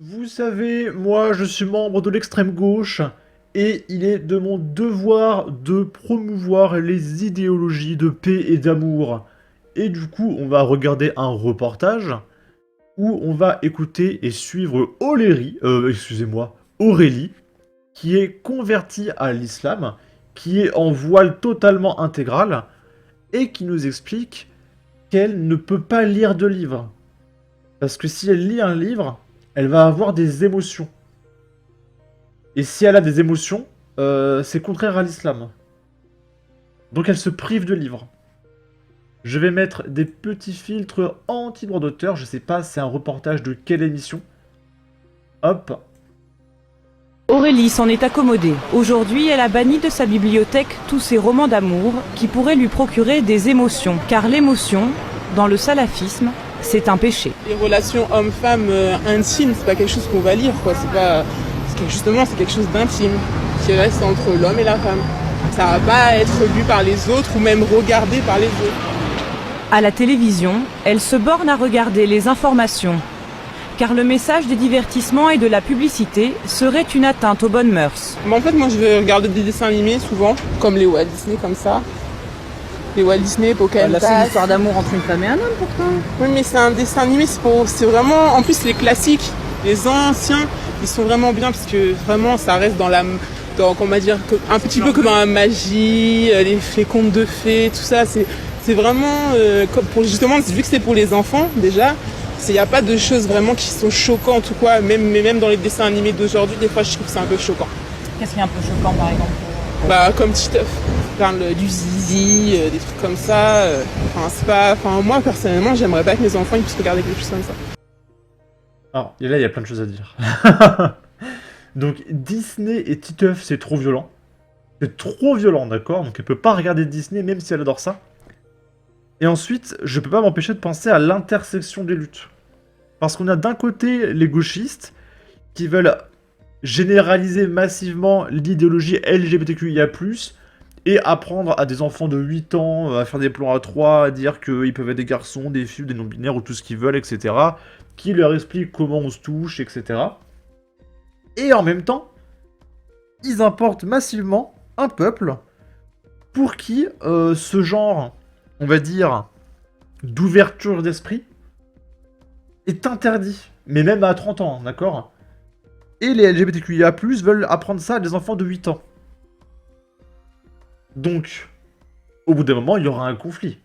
Vous savez, moi je suis membre de l'extrême gauche et il est de mon devoir de promouvoir les idéologies de paix et d'amour. Et du coup, on va regarder un reportage où on va écouter et suivre Aurélie, qui est convertie à l'islam, qui est en voile totalement intégral et qui nous explique qu'elle ne peut pas lire de livres. Parce que si elle lit un livre, elle va avoir des émotions. Et si elle a des émotions, c'est contraire à l'islam. Donc elle se prive de livres. Je vais mettre des petits filtres anti-droit d'auteur. Je sais pas, c'est un reportage de quelle émission. Hop. Aurélie s'en est accommodée. Aujourd'hui, elle a banni de sa bibliothèque tous ses romans d'amour qui pourraient lui procurer des émotions. Car l'émotion, dans le salafisme, c'est un péché. Les relations hommes-femmes intimes, c'est pas quelque chose qu'on va lire, quoi. Justement, c'est quelque chose d'intime qui reste entre l'homme et la femme. Ça va pas être lu par les autres ou même regardé par les autres. À la télévision, elle se borne à regarder les informations. Car le message des divertissements et de la publicité serait une atteinte aux bonnes mœurs. Mais en fait, moi, je vais regarder des dessins animés souvent, comme les Walt Disney, comme ça. Les Walt Disney, Pocahontas. Là, c'est une histoire d'amour entre une femme et un homme, pourtant. Oui, mais c'est un dessin animé, c'est vraiment... En plus, les classiques, les anciens, ils sont vraiment bien, parce que vraiment, ça reste comment dire, un petit peu comme un magie, les contes de fées, tout ça. C'est vraiment... justement, vu que c'est pour les enfants, déjà, il n'y a pas de choses vraiment qui sont choquantes ou quoi. Même dans les dessins animés d'aujourd'hui, des fois, je trouve que c'est un peu choquant. Qu'est-ce qui est un peu choquant, par exemple? Comme Titeuf. Parle du zizi, des trucs comme ça. Moi, personnellement, j'aimerais pas que mes enfants ils puissent regarder quelque chose comme ça. Alors, et là, il y a plein de choses à dire. Donc, Disney et Titeuf, c'est trop violent. C'est trop violent, d'accord? Donc, elle peut pas regarder Disney, même si elle adore ça. Et ensuite, je peux pas m'empêcher de penser à l'intersection des luttes. Parce qu'on a d'un côté les gauchistes qui veulent généraliser massivement l'idéologie LGBTQIA+, et apprendre à des enfants de 8 ans à faire des plans à 3, à dire qu'ils peuvent être des garçons, des filles, des non-binaires ou tout ce qu'ils veulent, etc. Qui leur explique comment on se touche, etc. Et en même temps, ils importent massivement un peuple pour qui ce genre, on va dire, d'ouverture d'esprit est interdit. Mais même à 30 ans, d'accord? Et les LGBTQIA+, veulent apprendre ça à des enfants de 8 ans. Donc, au bout d'un moment, il y aura un conflit.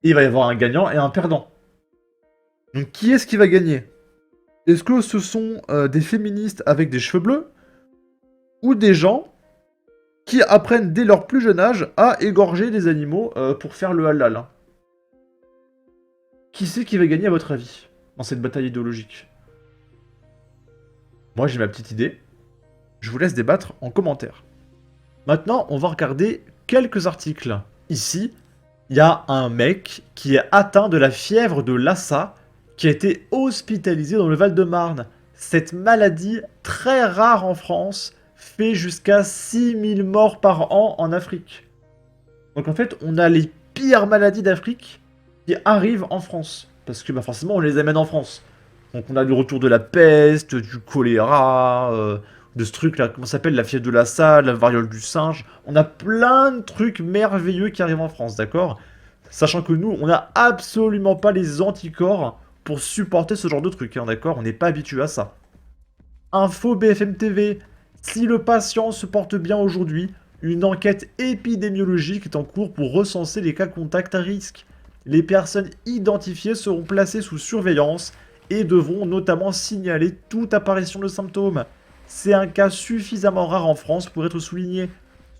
Et il va y avoir un gagnant et un perdant. Donc, qui est-ce qui va gagner? Est-ce que ce sont des féministes avec des cheveux bleus? Ou des gens qui apprennent dès leur plus jeune âge à égorger des animaux pour faire le halal? Qui c'est qui va gagner à votre avis dans cette bataille idéologique? Moi, j'ai ma petite idée. Je vous laisse débattre en commentaire. Maintenant, on va regarder quelques articles. Ici, il y a un mec qui est atteint de la fièvre de Lassa, qui a été hospitalisé dans le Val-de-Marne. Cette maladie, très rare en France, fait jusqu'à 6000 morts par an en Afrique. Donc en fait, on a les pires maladies d'Afrique qui arrivent en France. Parce que forcément, on les amène en France. Donc on a le retour de la peste, du choléra, de ce truc là, comment ça s'appelle, la fièvre de Lassa, la variole du singe. On a plein de trucs merveilleux qui arrivent en France, d'accord? Sachant que nous, on n'a absolument pas les anticorps pour supporter ce genre de truc, hein, d'accord? On n'est pas habitué à ça. Info BFM TV. Si le patient se porte bien aujourd'hui, une enquête épidémiologique est en cours pour recenser les cas contacts à risque. Les personnes identifiées seront placées sous surveillance et devront notamment signaler toute apparition de symptômes. C'est un cas suffisamment rare en France pour être souligné.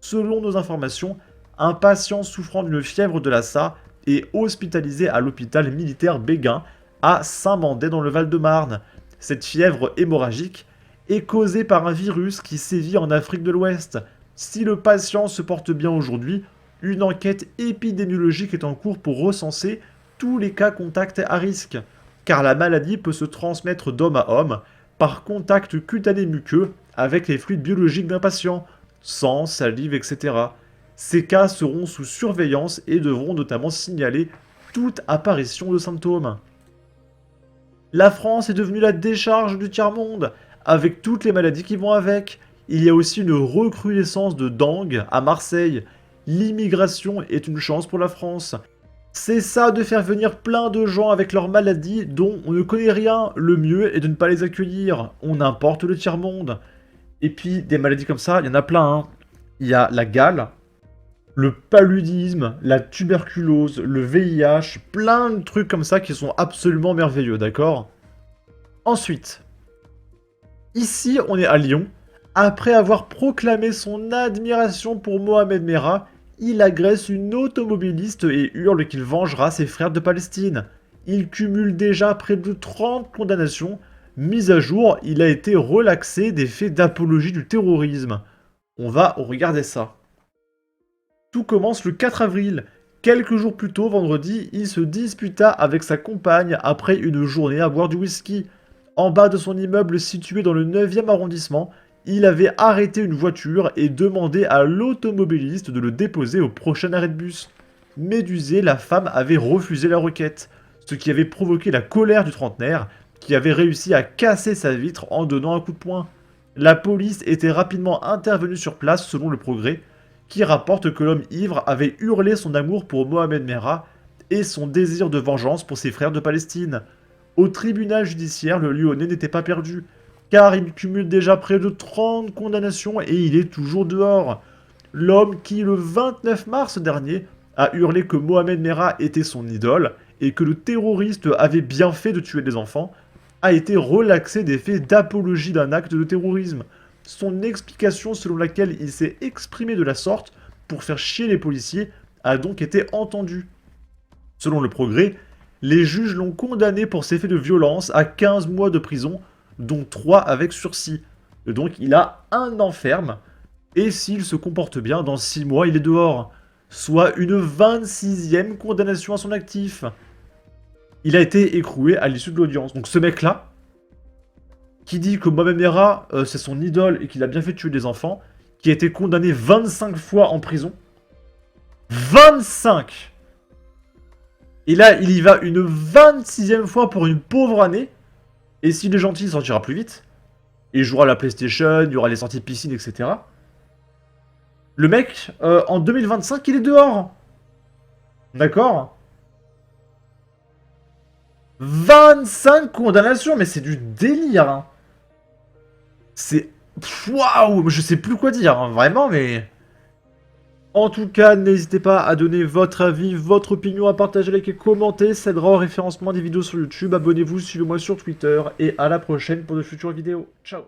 Selon nos informations, un patient souffrant d'une fièvre de Lassa est hospitalisé à l'hôpital militaire Béguin à Saint-Mandé dans le Val-de-Marne. Cette fièvre hémorragique est causée par un virus qui sévit en Afrique de l'Ouest. Si le patient se porte bien aujourd'hui, une enquête épidémiologique est en cours pour recenser tous les cas contacts à risque, car la maladie peut se transmettre d'homme à homme par contact cutané muqueux avec les fluides biologiques d'un patient, sang, salive, etc. Ces cas seront sous surveillance et devront notamment signaler toute apparition de symptômes. La France est devenue la décharge du tiers-monde, avec toutes les maladies qui vont avec. Il y a aussi une recrudescence de dengue à Marseille. L'immigration est une chance pour la France. C'est ça de faire venir plein de gens avec leurs maladies dont on ne connaît rien. Le mieux est de ne pas les accueillir. On importe le tiers-monde. Et puis, des maladies comme ça, il y en a plein. Hein. Il y a la gale, le paludisme, la tuberculose, le VIH, plein de trucs comme ça qui sont absolument merveilleux, d'accord? Ensuite, ici, on est à Lyon. Après avoir proclamé son admiration pour Mohamed Merah, il agresse une automobiliste et hurle qu'il vengera ses frères de Palestine. Il cumule déjà près de 30 condamnations. Mise à jour, il a été relaxé des faits d'apologie du terrorisme. On va regarder ça. Tout commence le 4 avril. Quelques jours plus tôt, vendredi, il se disputa avec sa compagne après une journée à boire du whisky. En bas de son immeuble situé dans le 9e arrondissement, il avait arrêté une voiture et demandé à l'automobiliste de le déposer au prochain arrêt de bus. Médusée, la femme avait refusé la requête, ce qui avait provoqué la colère du trentenaire, qui avait réussi à casser sa vitre en donnant un coup de poing. La police était rapidement intervenue sur place selon Le Progrès, qui rapporte que l'homme ivre avait hurlé son amour pour Mohamed Merah et son désir de vengeance pour ses frères de Palestine. Au tribunal judiciaire, le Lyonnais n'était pas perdu, car il cumule déjà près de 30 condamnations et il est toujours dehors. L'homme qui, le 29 mars dernier, a hurlé que Mohamed Merah était son idole et que le terroriste avait bien fait de tuer des enfants, a été relaxé des faits d'apologie d'un acte de terrorisme. Son explication selon laquelle il s'est exprimé de la sorte pour faire chier les policiers a donc été entendue. Selon Le Progrès, les juges l'ont condamné pour ses faits de violence à 15 mois de prison, dont 3 avec sursis. Et donc il a 1 an ferme, et s'il se comporte bien, dans 6 mois il est dehors. Soit une 26e condamnation à son actif. Il a été écroué à l'issue de l'audience. Donc ce mec-là, qui dit que Mohamed Merah, c'est son idole et qu'il a bien fait tuer des enfants, qui a été condamné 25 fois en prison. 25! Et là, il y va une 26e fois pour une pauvre année. Et s'il est gentil, il sortira plus vite. Il jouera à la PlayStation, il y aura les sorties piscine, etc. Le mec, en 2025, il est dehors. D'accord? 25 condamnations, mais c'est du délire. Hein. C'est... Waouh, je sais plus quoi dire, hein, vraiment, mais... En tout cas, n'hésitez pas à donner votre avis, votre opinion, à partager, liker, commenter. Ça aidera au référencement des vidéos sur YouTube. Abonnez-vous, suivez-moi sur Twitter. Et à la prochaine pour de futures vidéos. Ciao.